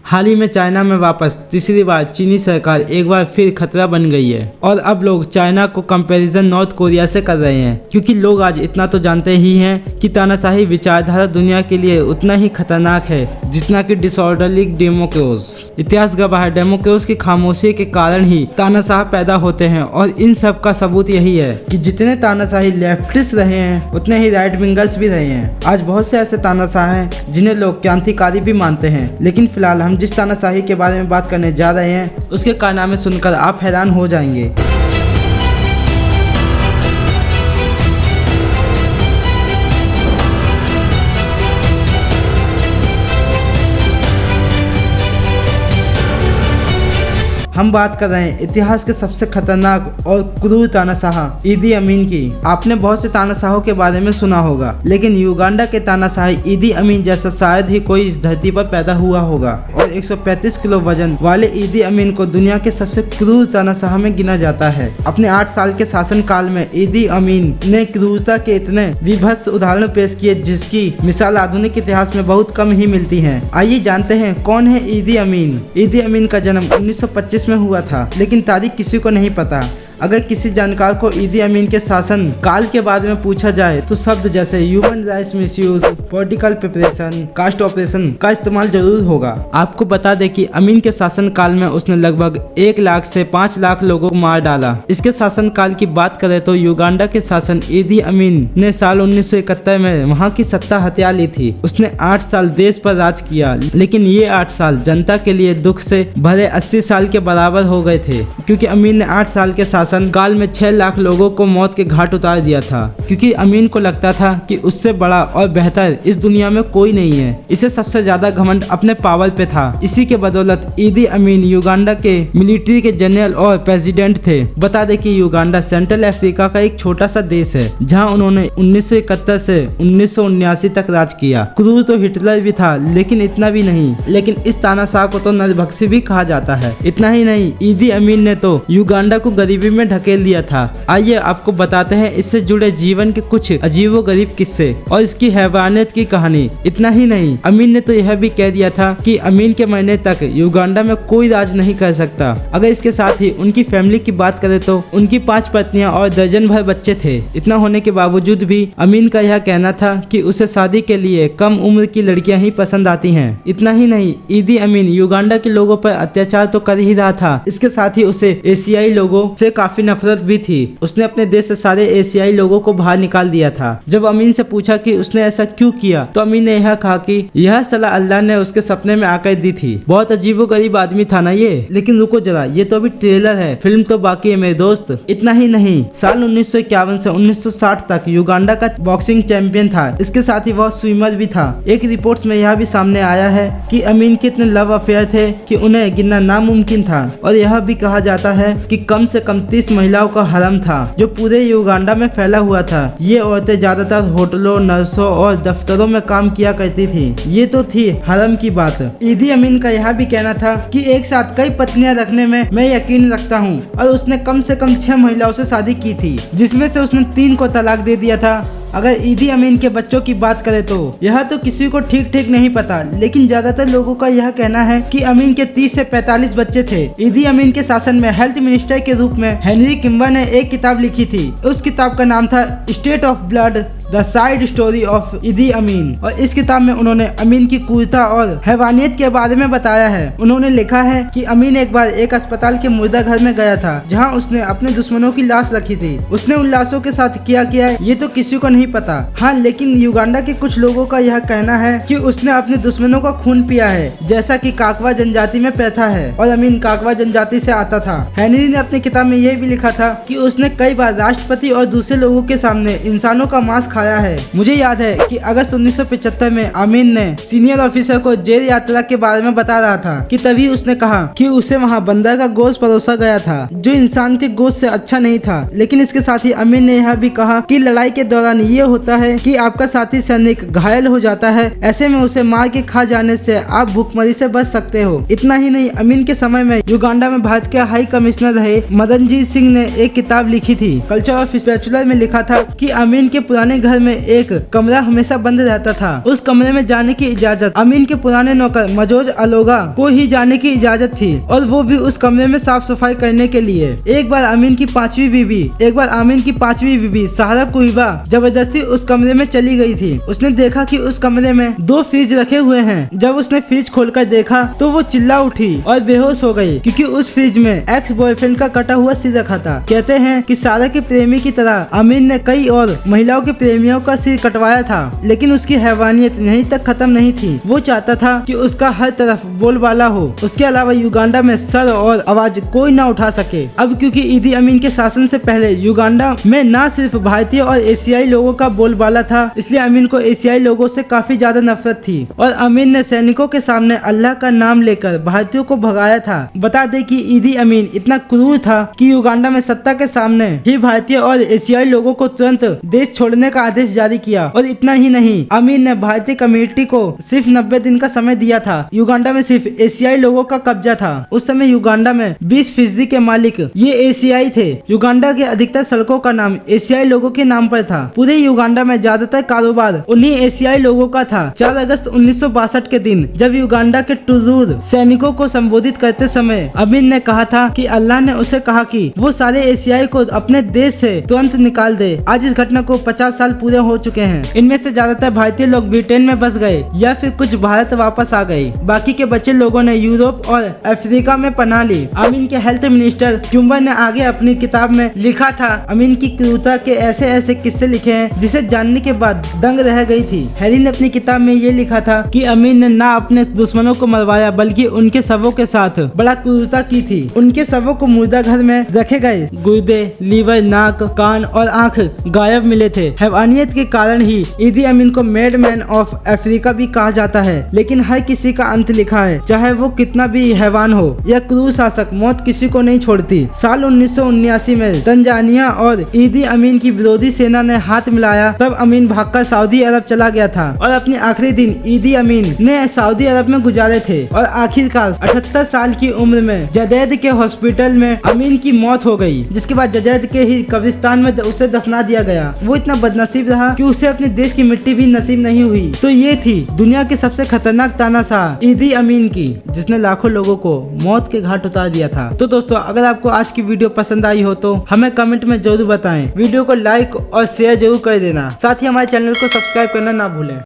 हाल ही में चाइना में वापस तीसरी बार चीनी सरकार एक बार फिर खतरा बन गई है और अब लोग चाइना को कंपैरिजन नॉर्थ कोरिया से कर रहे हैं, क्योंकि लोग आज इतना तो जानते ही हैं कि तानाशाही विचारधारा दुनिया के लिए उतना ही खतरनाक है जितना कि डिसऑर्डरली डेमोक्रेसी। इतिहास गवाह है, डेमोक्रेसी की खामोशी के कारण ही तानाशाह पैदा होते हैं और इन सब का सबूत यही है कि जितने तानाशाही लेफ्टिस्ट रहे हैं उतने ही राइट विंगर्स भी रहे हैं। आज बहुत से ऐसे तानाशाह हैं जिन्हें लोग क्रांतिकारी भी मानते हैं, लेकिन फिलहाल हम जिस तानाशाही के बारे में बात करने जा रहे हैं उसके कारनामे सुनकर आप हैरान हो जाएंगे। हम बात कर रहे हैं इतिहास के सबसे खतरनाक और क्रूर तानाशाह ईदी अमीन की। आपने बहुत से तानाशाहों के बारे में सुना होगा, लेकिन युगांडा के तानाशाह ईदी अमीन जैसा शायद ही कोई इस धरती पर पैदा हुआ होगा। और 135 किलो वजन वाले ईदी अमीन को दुनिया के सबसे क्रूर तानाशाह में गिना जाता है। अपने 8 साल के शासन काल में ईदी अमीन ने क्रूरता के इतने विभत्स उदाहरण पेश किए जिसकी मिसाल आधुनिक इतिहास में बहुत कम ही मिलती है। आइए जानते हैं कौन है ईदी अमीन। ईदी अमीन का जन्म 1925 में हुआ था, लेकिन तारीख किसी को नहीं पता। अगर किसी जानकार को ईदी अमीन के शासन काल के बारे में पूछा जाए तो शब्द जैसे human rights misuse, political preparation, caste operation का इस्तेमाल जरूर होगा। आपको बता दें कि अमीन के शासन काल में उसने लगभग 1 लाख से 5 लाख लोगों को मार डाला। इसके शासन काल की बात करें तो युगांडा के शासन ईदी अमीन ने साल 1971 में वहाँ की सत्ता हथिया ली थी। उसने 8 साल देश पर राज किया, लेकिन ये 8 साल जनता के लिए दुख से भरे 80 साल के बराबर हो गए थे, क्योंकि अमीन ने 8 साल के शासन काल में 6 लाख लोगों को मौत के घाट उतार दिया था, क्योंकि अमीन को लगता था कि उससे बड़ा और बेहतर इस दुनिया में कोई नहीं है। इसे सबसे ज्यादा घमंड अपने पावर पे था। इसी के बदौलत ईदी अमीन युगांडा के मिलिट्री के जनरल और प्रेसिडेंट थे। बता दें कि युगांडा सेंट्रल अफ्रीका का एक छोटा सा देश है, जहां उन्होंने 1971 से 1979 तक राज किया। क्रूर तो हिटलर भी था, लेकिन इतना भी नहीं। लेकिन इस तानाशाह को तो नरभक्षी भी कहा जाता है। इतना ही नहीं, ईदी अमीन ने तो युगांडा को गरीबी में ढकेल दिया था। आइए आपको बताते हैं इससे जुड़े जीवन के कुछ अजीबोगरीब किस्से और इसकी हैवानियत की कहानी। इतना ही नहीं, अमीन ने तो यह भी कह दिया था कि अमीन के मरने तक युगांडा में कोई राज नहीं कर सकता। अगर इसके साथ ही उनकी फैमिली की बात करें तो उनकी 5 पत्नियां और दर्जन भर बच्चे थे। इतना होने के बावजूद भी अमीन का यह कहना था कि उसे शादी के लिए कम उम्र की लड़कियां ही पसंद आती हैं। इतना ही नहीं, ईदी अमीन युगांडा के लोगों पर अत्याचार तो कर ही रहा था, इसके साथ ही उसे एशियाई लोगों से काफी नफरत भी थी। उसने अपने देश से सारे एशियाई लोगों को बाहर निकाल दिया था। जब अमीन से पूछा कि उसने ऐसा क्यों किया, तो अमीन ने यह कहा कि यह सलाह अल्लाह ने उसके सपने में आकर दी थी। बहुत अजीबोगरीब आदमी था ना ये। लेकिन रुको जरा, ये तो अभी ट्रेलर है, फिल्म तो बाकी है मेरे दोस्त। इतना ही नहीं, साल 1951 से 1960 तक युगांडा का बॉक्सिंग चैंपियन था। इसके साथ ही वह स्विमर भी था। एक रिपोर्ट्स में यह भी सामने आया है कि अमीन के इतने लव अफेयर थे कि उन्हें गिनना नामुमकिन था। और यह भी कहा जाता है कि कम से कम 30 महिलाओं का हरम था जो पूरे युगांडा में फैला हुआ था। ये औरतें ज्यादातर होटलों, नर्सों और दफ्तरों में काम किया करती थी। ये तो थी हरम की बात। ईदी अमीन का यह भी कहना था कि एक साथ कई पत्नियां रखने में मैं यकीन रखता हूँ, और उसने कम से कम 6 महिलाओं से शादी की थी, जिसमें से उसने 3 को तलाक दे दिया था। अगर ईदी अमीन के बच्चों की बात करें तो यह तो किसी को ठीक नहीं पता, लेकिन ज्यादातर लोगों का यह कहना है कि अमीन के 30 से 45 बच्चे थे। ईदी अमीन के शासन में हेल्थ मिनिस्टर के रूप में हेनरी किम्बर ने एक किताब लिखी थी। उस किताब का नाम था state of blood, the side story of ईदी अमीन। और इस किताब में उन्होंने अमीन की क्रूरता और हैवानियत के बारे में बताया है। उन्होंने लिखा है कि अमीन एक बार एक अस्पताल के मुर्दा घर में गया था, जहां उसने अपने दुश्मनों की लाश रखी थी। उसने उन लाशों के साथ क्या किया ये तो किसी को नहीं पता। हाँ, लेकिन युगांडा के कुछ लोगों का यह कहना है कि उसने अपने दुश्मनों का खून पिया है, जैसा कि काकवा जनजाति में प्रथा है, और अमीन काकवा जनजाति से आता था। हेनरी ने अपनी किताब में यह भी लिखा था कि उसने कई बार राष्ट्रपति और दूसरे लोगों के सामने इंसानों का मांस खाया है। मुझे याद है कि अगस्त 1975 में अमीन ने सीनियर ऑफिसर को जेल यात्रा के बारे में बता रहा था कि तभी उसने कहा कि उसे वहाँ बंदर का गोश्त परोसा गया था, जो इंसान के गोश्त से अच्छा नहीं था। लेकिन इसके साथ ही अमीन ने यह भी कहा कि लड़ाई के दौरान ये होता है कि आपका साथी सैनिक घायल हो जाता है, ऐसे में उसे मार के खा जाने से आप भूखमरी से बच सकते हो। इतना ही नहीं, अमीन के समय में युगांडा में भारत के हाई कमिश्नर रहे मदनजीत सिंह ने एक किताब लिखी थी। कल्चर ऑफ स्पिरिचुअल में लिखा था कि अमीन के पुराने घर में एक कमरा हमेशा बंद रहता था। उस कमरे में जाने की इजाजत अमीन के पुराने नौकर मजोज अलोगा को ही जाने की इजाजत थी, और वो भी उस कमरे में साफ सफाई करने के लिए। एक बार आमीन की पांचवी बीवी सहारा कुइबा जबरदस्ती उस कमरे में चली गई थी। उसने देखा कि उस कमरे में 2 फ्रिज रखे हुए हैं। जब उसने फ्रिज खोलकर देखा तो वो चिल्ला उठी और बेहोश हो गई, क्योंकि उस फ्रिज में एक्स बॉयफ्रेंड का कटा हुआ सिर रखा था। कहते हैं कि सारा के प्रेमी की तरह अमीन ने कई और महिलाओं के प्रेमियों का सिर कटवाया था, लेकिन उसकी हैवानियत यहीं तक खत्म नहीं थी। वो चाहता था कि उसका हर तरफ बोलबाला हो, उसके अलावा युगांडा में सर और आवाज कोई ना उठा सके। अब क्योंकि ईदी अमीन के शासन से पहले युगांडा में न सिर्फ भारतीय और एशियाई लोगों का बोलबाला था, इसलिए अमीन को एशियाई लोगों से काफी ज्यादा नफरत थी, और अमीन ने सैनिकों के सामने अल्लाह का नाम लेकर भारतीयों को भगाया था। बता दे कि ईदी अमीन इतना क्रूर था कि युगांडा में सत्ता के सामने ही भारतीय और एशियाई लोगों को तुरंत देश छोड़ने का आदेश जारी किया। और इतना ही नहीं, अमीन ने भारतीय कम्युनिटी को सिर्फ 90 दिन का समय दिया था। युगांडा में सिर्फ एशियाई लोगों का कब्जा था। उस समय युगांडा में 20% के मालिक ये एशियाई थे। युगांडा के अधिकतर सड़कों का नाम एशियाई लोगों के नाम पर था। पूरे युगांडा में ज्यादातर कारोबार उन्हीं एशियाई लोगों का था। 4 अगस्त 1962 के दिन जब युगांडा के टुरूर सैनिकों को संबोधित करते समय अमीन ने कहा था कि अल्लाह ने उसे कहा कि वो सारे एशियाई को अपने देश से तुरंत निकाल दे। आज इस घटना को 50 साल पूरे हो चुके हैं। इनमें से ज्यादातर भारतीय लोग ब्रिटेन में बस गए या फिर कुछ भारत वापस आ गए। बाकी के बचे लोगों ने यूरोप और अफ्रीका में पनाह ली। अमीन के हेल्थ मिनिस्टर क्यूम्बर ने आगे अपनी किताब में लिखा था, अमीन की क्रूरता के ऐसे ऐसे किस्से लिखे हैं जिसे जानने के बाद दंग रह गई थी। हैरी ने अपनी किताब में ये लिखा था कि अमीन ने ना अपने दुश्मनों को मरवाया बल्कि उनके शवों के साथ बड़ा क्रूरता की थी। उनके शवों को मुर्दा घर में रखे गए। गुर्दे, लीवर, नाक, कान और आंख गायब मिले थे। हैवानियत के कारण ही ईदी अमीन को मैड मैन ऑफ अफ्रीका भी कहा जाता है। लेकिन हर किसी का अंत लिखा है, चाहे वो कितना भी हैवान हो या क्रूर शासक, मौत किसी को नहीं छोड़ती। साल 1979 में तंजानिया और ईदी अमीन की विरोधी सेना ने हाथ मिलाया। तब अमीन भागकर सऊदी अरब चला गया था और अपने आखिरी दिन ईदी अमीन ने सऊदी अरब में गुजारे थे। और आखिरकार 78 साल की उम्र में जदैद के हॉस्पिटल में अमीन की मौत हो गई, जिसके बाद जदैद के ही कब्रिस्तान में उसे दफना दिया गया। वो इतना बदनसीब रहा कि उसे अपने देश की मिट्टी भी नसीब नहीं हुई। तो ये थी दुनिया की सबसे खतरनाक तानाशाह ईदी अमीन की, जिसने लाखों लोगों को मौत के घाट उतार दिया था। तो दोस्तों, अगर आपको आज की वीडियो पसंद आई हो तो हमें कमेंट में जरूर बताएं। वीडियो को लाइक और शेयर जरूर कर देना। साथ ही हमारे चैनल को सब्सक्राइब करना ना भूलें।